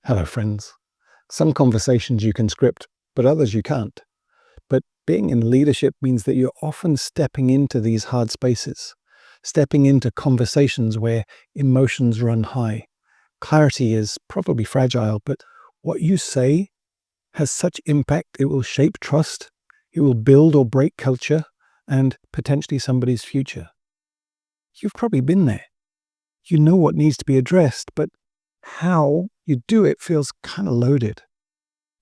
Hello, friends. Some conversations you can script, but others you can't. But being in leadership means that you're often stepping into these hard spaces, stepping into conversations where emotions run high. Clarity is probably fragile, but what you say has such impact it will shape trust, it will build or break culture, and potentially somebody's future. You've probably been there. You know what needs to be addressed, but how you do it feels kind of loaded.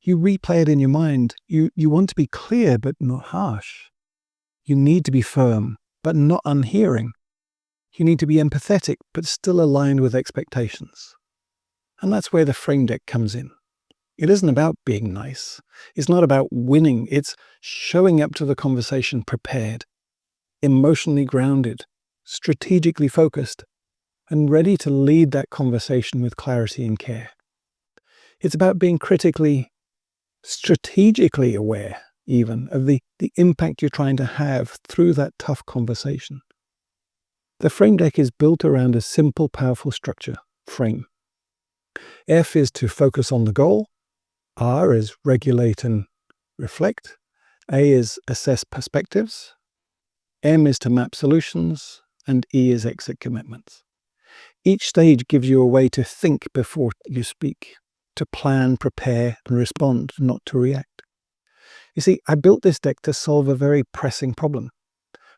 You replay it in your mind. You want to be clear, but not harsh. You need to be firm, but not unhearing. You need to be empathetic, but still aligned with expectations. And that's where the frame deck comes in. It isn't about being nice. It's not about winning. It's showing up to the conversation prepared, emotionally grounded, strategically focused, and ready to lead that conversation with clarity and care. It's about being strategically aware, even, of the impact you're trying to have through that tough conversation. The frame deck is built around a simple, powerful structure, FRAME. F is to focus on the goal, R is regulate and reflect, A is assess perspectives, M is to map solutions, and E is exit commitments. Each stage gives you a way to think before you speak, to plan, prepare, and respond, not to react. You see, I built this deck to solve a very pressing problem.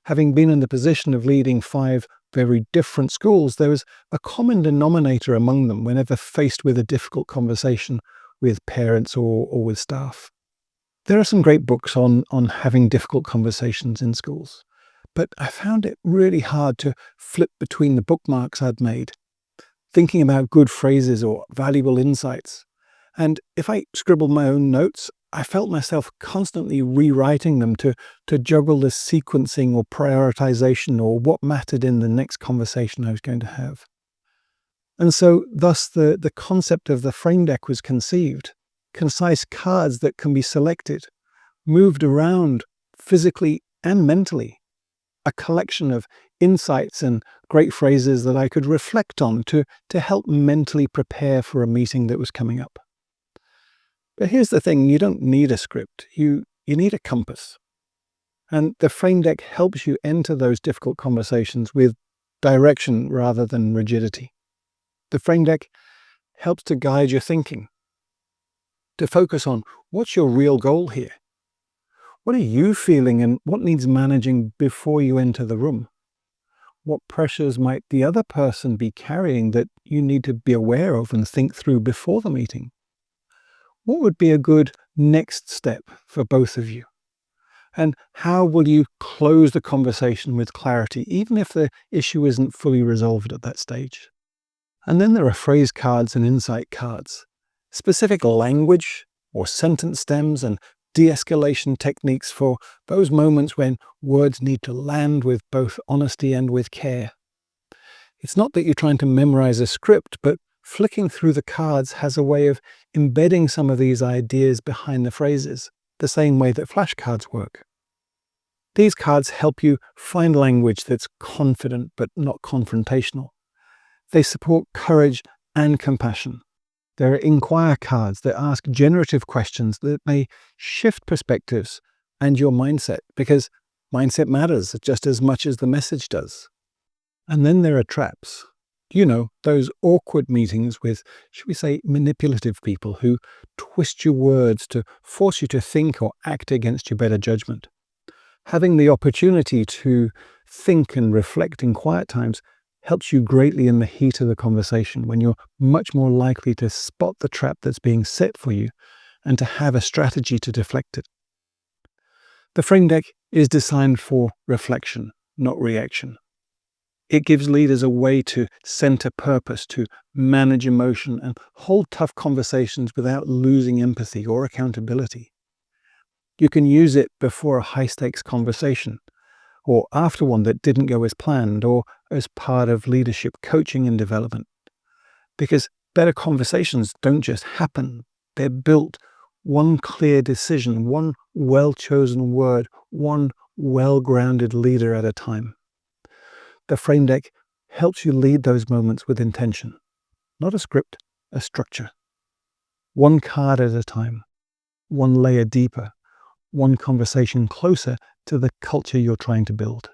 Having been in the position of leading 5 very different schools, there was a common denominator among them whenever faced with a difficult conversation with parents or with staff. There are some great books on having difficult conversations in schools, but I found it really hard to flip between the bookmarks I'd made, thinking about good phrases or valuable insights. And if I scribbled my own notes, I felt myself constantly rewriting them to juggle the sequencing or prioritization or what mattered in the next conversation I was going to have. And so thus the concept of the frame deck was conceived. Concise cards that can be selected, moved around physically and mentally. A collection of insights and great phrases that I could reflect on to help mentally prepare for a meeting that was coming up. But here's the thing, you don't need a script, you need a compass. And the frame deck helps you enter those difficult conversations with direction rather than rigidity. The frame deck helps to guide your thinking, to focus on what's your real goal here. What are you feeling and what needs managing before you enter the room? What pressures might the other person be carrying that you need to be aware of and think through before the meeting? What would be a good next step for both of you? And how will you close the conversation with clarity, even if the issue isn't fully resolved at that stage? And then there are phrase cards and insight cards, specific language or sentence stems and de-escalation techniques for those moments when words need to land with both honesty and with care. It's not that you're trying to memorize a script, but flicking through the cards has a way of embedding some of these ideas behind the phrases, the same way that flashcards work. These cards help you find language that's confident but not confrontational. They support courage and compassion. There are inquire cards that ask generative questions that may shift perspectives and your mindset, because mindset matters just as much as the message does. And then there are traps. You know, those awkward meetings with, should we say, manipulative people who twist your words to force you to think or act against your better judgment. Having the opportunity to think and reflect in quiet times helps you greatly in the heat of the conversation, when you're much more likely to spot the trap that's being set for you and to have a strategy to deflect it. The frame deck is designed for reflection, not reaction. It gives leaders a way to center purpose, to manage emotion, and hold tough conversations without losing empathy or accountability. You can use it before a high-stakes conversation, or after one that didn't go as planned, or as part of leadership coaching and development. Because better conversations don't just happen, they're built one clear decision, one well-chosen word, one well-grounded leader at a time. The frame deck helps you lead those moments with intention, not a script, a structure. one card at a time, one layer deeper, one conversation closer to the culture you're trying to build.